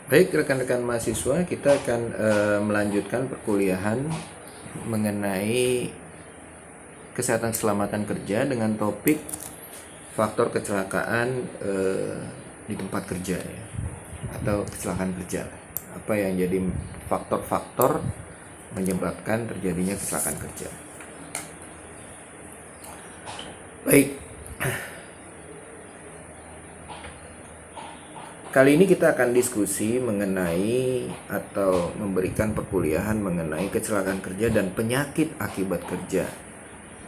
Baik rekan-rekan mahasiswa, kita akan melanjutkan perkuliahan mengenai kesehatan keselamatan kerja dengan topik faktor kecelakaan di tempat kerja ya, atau kecelakaan kerja. Apa yang jadi faktor-faktor menyebabkan terjadinya kecelakaan kerja. Baik, kali ini kita akan diskusi mengenai atau memberikan perkuliahan mengenai kecelakaan kerja dan penyakit akibat kerja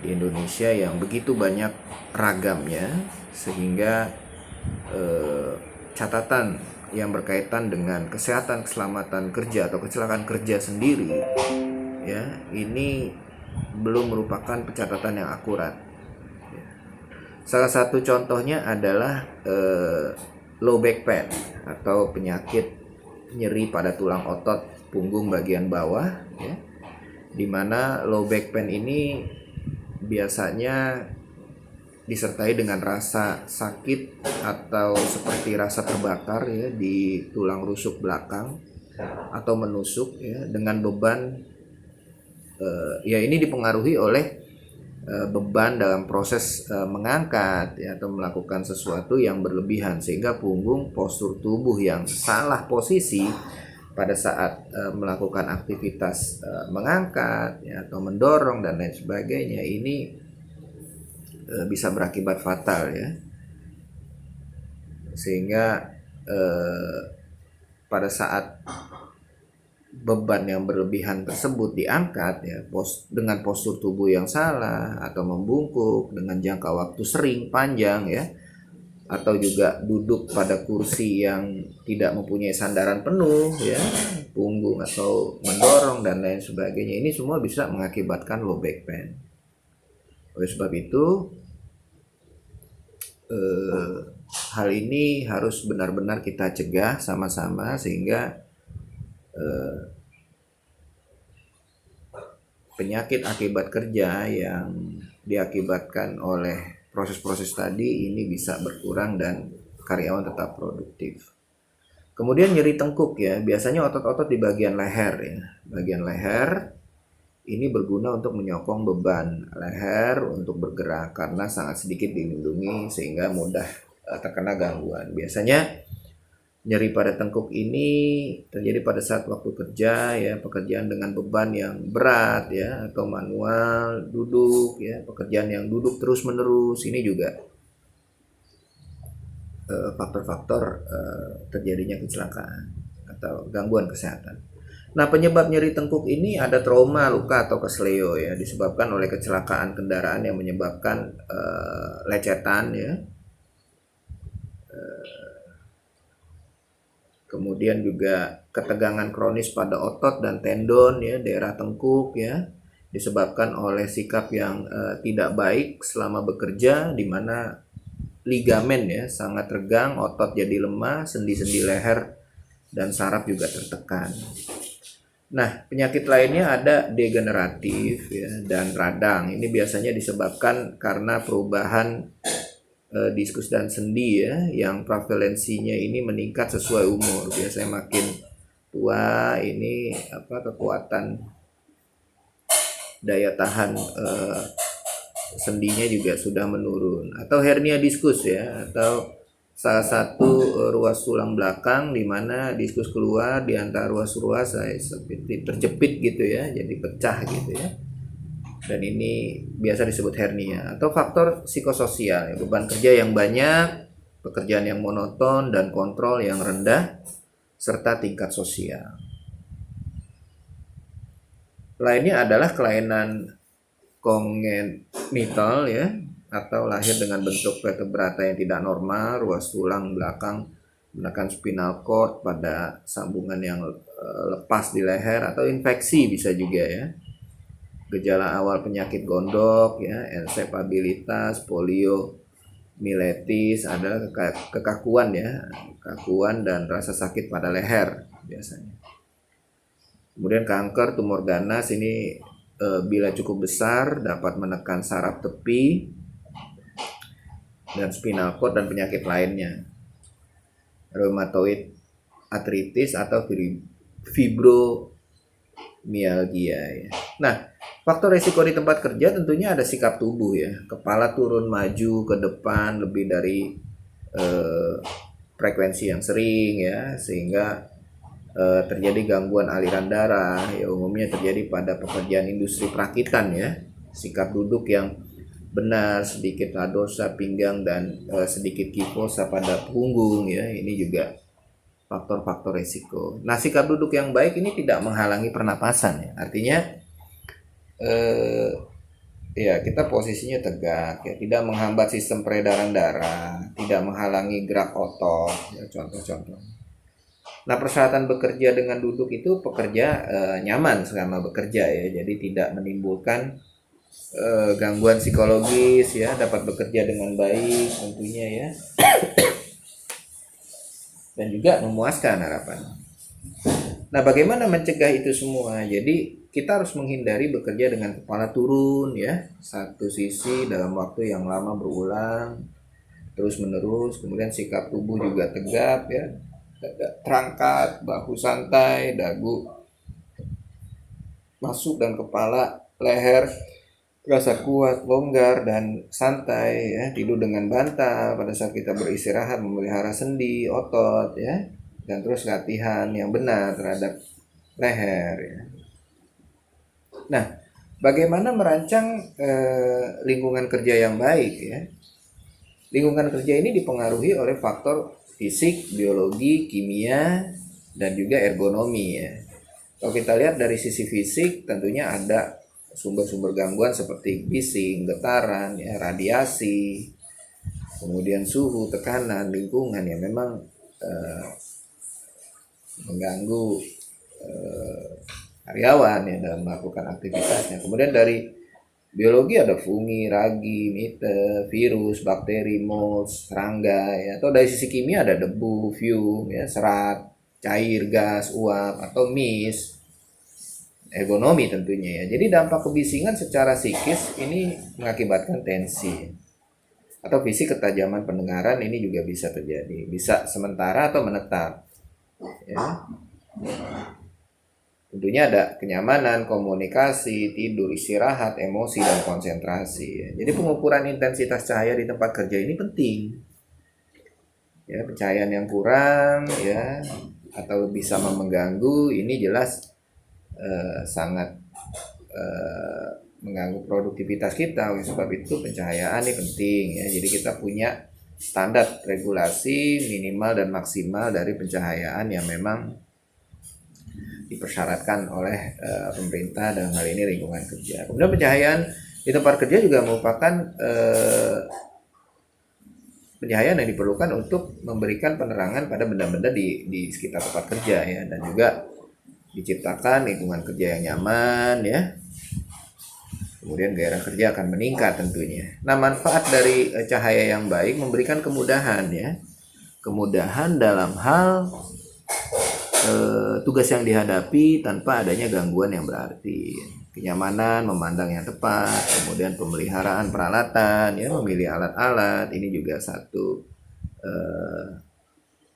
di Indonesia yang begitu banyak ragamnya, sehingga catatan yang berkaitan dengan kesehatan keselamatan kerja atau kecelakaan kerja sendiri ya, ini belum merupakan pencatatan yang akurat. Salah satu contohnya adalah low back pain atau penyakit nyeri pada tulang otot punggung bagian bawah ya, dimana low back pain ini biasanya disertai dengan rasa sakit atau seperti rasa terbakar ya di tulang rusuk belakang atau menusuk ya, dengan beban ya ini dipengaruhi oleh beban dalam proses mengangkat ya, atau melakukan sesuatu yang berlebihan, sehingga punggung, postur tubuh yang salah posisi pada saat melakukan aktivitas mengangkat ya, atau mendorong dan lain sebagainya, ini bisa berakibat fatal ya, sehingga pada saat beban yang berlebihan tersebut diangkat ya, dengan postur tubuh yang salah atau membungkuk dengan jangka waktu sering panjang ya, atau juga duduk pada kursi yang tidak mempunyai sandaran penuh ya, punggung atau mendorong dan lain sebagainya, ini semua bisa mengakibatkan low back pain. Oleh sebab itu hal ini harus benar-benar kita cegah sama-sama, sehingga penyakit akibat kerja yang diakibatkan oleh proses-proses tadi ini bisa berkurang dan karyawan tetap produktif. Kemudian nyeri tengkuk ya, biasanya otot-otot di bagian leher ya. Bagian leher ini berguna untuk menyokong beban leher untuk bergerak karena sangat sedikit dilindungi sehingga mudah terkena gangguan. Biasanya nyeri pada tengkuk ini terjadi pada saat waktu kerja ya, pekerjaan dengan beban yang berat ya, atau manual, duduk ya, pekerjaan yang duduk terus menerus, ini juga faktor-faktor terjadinya kecelakaan atau gangguan kesehatan. Nah, penyebab nyeri tengkuk ini ada trauma, luka atau kesleo ya, disebabkan oleh kecelakaan kendaraan yang menyebabkan lecetan ya. Kemudian juga ketegangan kronis pada otot dan tendon ya, daerah tengkuk ya, disebabkan oleh sikap yang tidak baik selama bekerja, di mana ligamen ya sangat tegang, otot jadi lemah, sendi-sendi leher dan saraf juga tertekan. Nah, penyakit lainnya ada degeneratif ya, dan radang. Ini biasanya disebabkan karena perubahan diskus dan sendi ya, yang prevalensinya ini meningkat sesuai umur. Biasanya makin tua ini kekuatan daya tahan sendinya juga sudah menurun. Atau hernia diskus ya, atau salah satu ruas tulang belakang di mana diskus keluar di antara ruas-ruas seperti terjepit gitu ya, jadi pecah gitu ya. Dan ini biasa disebut hernia. Atau faktor psikososial ya, beban kerja yang banyak, pekerjaan yang monoton dan kontrol yang rendah, serta tingkat sosial. Lainnya adalah kelainan kongenital ya, atau lahir dengan bentuk vertebrata yang tidak normal, ruas tulang belakang menekan spinal cord pada sambungan yang lepas di leher, atau infeksi bisa juga ya. Gejala awal penyakit gondok ya, ensefalitis, poliomielitis adalah kekakuan ya, kekakuan dan rasa sakit pada leher biasanya. Kemudian kanker tumor ganas ini bila cukup besar dapat menekan saraf tepi dan spinal cord dan penyakit lainnya. Rheumatoid artritis atau fibromyalgia ya. Nah, faktor resiko di tempat kerja tentunya ada sikap tubuh ya. Kepala turun maju ke depan lebih dari frekuensi yang sering ya, sehingga terjadi gangguan aliran darah ya, umumnya terjadi pada pekerjaan industri perakitan ya. Sikap duduk yang benar, sedikit ladosa pinggang dan sedikit kifosa pada punggung ya, ini juga faktor-faktor resiko. Nah, sikap duduk yang baik ini tidak menghalangi pernapasan ya. Artinya ya kita posisinya tegak ya, tidak menghambat sistem peredaran darah, tidak menghalangi gerak otot ya, contoh-contoh. Nah, persyaratan bekerja dengan duduk itu pekerja nyaman selama bekerja ya, jadi tidak menimbulkan gangguan psikologis ya, dapat bekerja dengan baik tentunya ya, dan juga memuaskan harapan. Nah, bagaimana mencegah itu semua? Jadi kita harus menghindari bekerja dengan kepala turun ya, satu sisi dalam waktu yang lama berulang terus menerus. Kemudian sikap tubuh juga tegap ya, dada terangkat, bahu santai, dagu masuk dan kepala, leher terasa kuat, longgar dan santai ya. Tidur dengan bantal pada saat kita beristirahat, memelihara sendi, otot ya, dan terus latihan yang benar terhadap leher ya. Nah, bagaimana merancang lingkungan kerja yang baik ya? Lingkungan kerja ini dipengaruhi oleh faktor fisik, biologi, kimia, dan juga ergonomi ya. Kalau kita lihat dari sisi fisik, tentunya ada sumber-sumber gangguan seperti bising, getaran, ya, radiasi, kemudian suhu, tekanan, lingkungan yang memang mengganggu karyawan ya dalam melakukan aktivitasnya. Kemudian dari biologi ada fungi, ragi, mite, virus, bakteri, mold, serangga ya. Atau dari sisi kimia ada debu, fume, ya, serat, cair, gas, uap, atau mist. Ergonomi tentunya ya. Jadi dampak kebisingan secara psikis ini mengakibatkan tensi atau fisik, ketajaman pendengaran ini juga bisa terjadi, bisa sementara atau menetap ya. Tentunya ada kenyamanan, komunikasi, tidur, istirahat, emosi, dan konsentrasi ya. Jadi pengukuran intensitas cahaya di tempat kerja ini penting ya. Pencahayaan yang kurang ya atau bisa mengganggu ini jelas sangat mengganggu produktivitas kita. Oleh sebab itu pencahayaan ini penting ya. Jadi kita punya standar regulasi minimal dan maksimal dari pencahayaan yang memang dipersyaratkan oleh pemerintah dalam hal ini lingkungan kerja. Kemudian pencahayaan di tempat kerja juga merupakan pencahayaan yang diperlukan untuk memberikan penerangan pada benda-benda di sekitar tempat kerja ya, dan juga diciptakan lingkungan kerja yang nyaman ya. Kemudian gairah kerja akan meningkat tentunya. Nah, manfaat dari cahaya yang baik memberikan kemudahan ya. Kemudahan dalam hal tugas yang dihadapi tanpa adanya gangguan yang berarti. Kenyamanan memandang yang tepat, kemudian pemeliharaan peralatan ya, memilih alat-alat, ini juga satu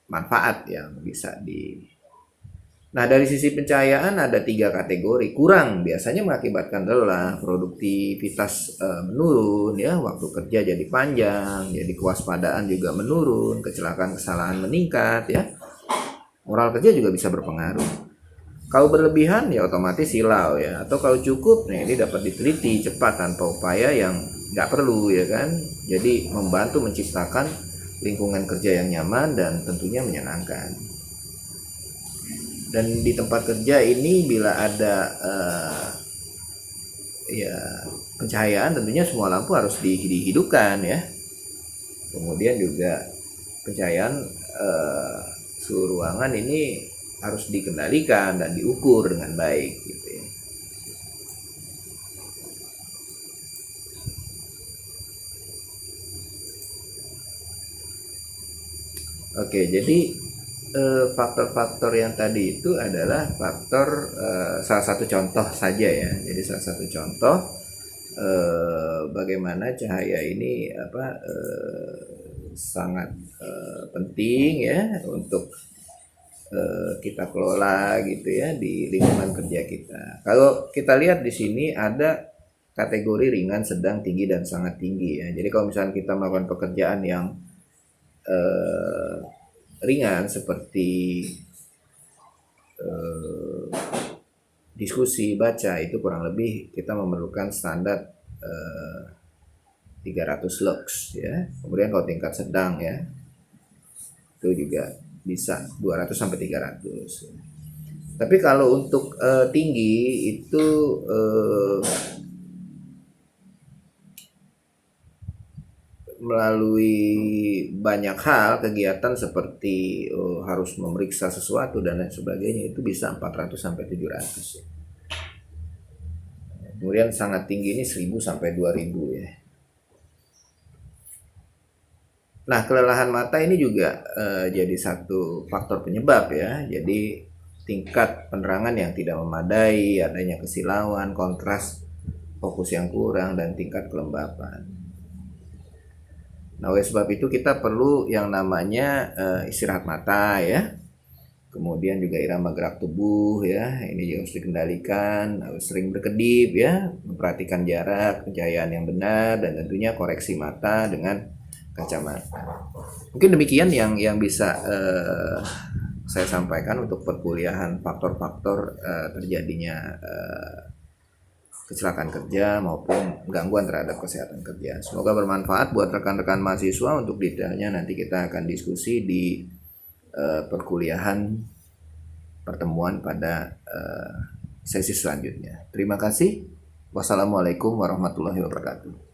manfaat yang bisa Nah, dari sisi pencahayaan ada 3 kategori. Kurang biasanya mengakibatkan lelah, produktivitas menurun ya, waktu kerja jadi panjang, jadi kewaspadaan juga menurun, kecelakaan kesalahan meningkat ya. Moral kerja juga bisa berpengaruh. Kalau berlebihan ya otomatis silau ya, atau kalau cukup nih ini dapat diteliti cepat tanpa upaya yang nggak perlu ya kan. Jadi membantu menciptakan lingkungan kerja yang nyaman dan tentunya menyenangkan. Dan di tempat kerja ini bila ada ya pencahayaan, tentunya semua lampu harus dihidupkan ya. Kemudian juga pencahayaan suhu ruangan ini harus dikendalikan dan diukur dengan baik gitu ya. Oke, jadi faktor-faktor yang tadi itu adalah faktor salah satu contoh saja ya. Jadi salah satu contoh bagaimana cahaya ini sangat penting ya untuk kita kelola gitu ya di lingkungan kerja kita. Kalau kita lihat di sini ada kategori ringan, sedang, tinggi, dan sangat tinggi ya. Jadi kalau misalnya kita melakukan pekerjaan yang ringan seperti diskusi, baca, itu kurang lebih kita memerlukan standar 300 lux ya. Kemudian kalau tingkat sedang ya, itu juga bisa 200 sampai 300. Tapi kalau untuk tinggi itu melalui banyak hal kegiatan seperti harus memeriksa sesuatu dan lain sebagainya, itu bisa 400 sampai 700 ya. Kemudian sangat tinggi ini 1000 sampai 2000 ya. Nah, kelelahan mata ini juga jadi satu faktor penyebab ya. Jadi tingkat penerangan yang tidak memadai, adanya kesilauan, kontras fokus yang kurang, dan tingkat kelembapan. Nah, oleh sebab itu kita perlu yang namanya istirahat mata ya. Kemudian juga irama gerak tubuh ya, ini juga harus dikendalikan, harus sering berkedip ya, memperhatikan jarak, pencahayaan yang benar, dan tentunya koreksi mata dengan kacamata. Mungkin demikian yang bisa saya sampaikan untuk perkuliahan faktor-faktor terjadinya kecelakaan kerja maupun gangguan terhadap kesehatan kerja. Semoga bermanfaat buat rekan-rekan mahasiswa. Untuk detailnya nanti kita akan diskusi di perkuliahan pertemuan pada sesi selanjutnya. Terima kasih. Wassalamualaikum warahmatullahi wabarakatuh.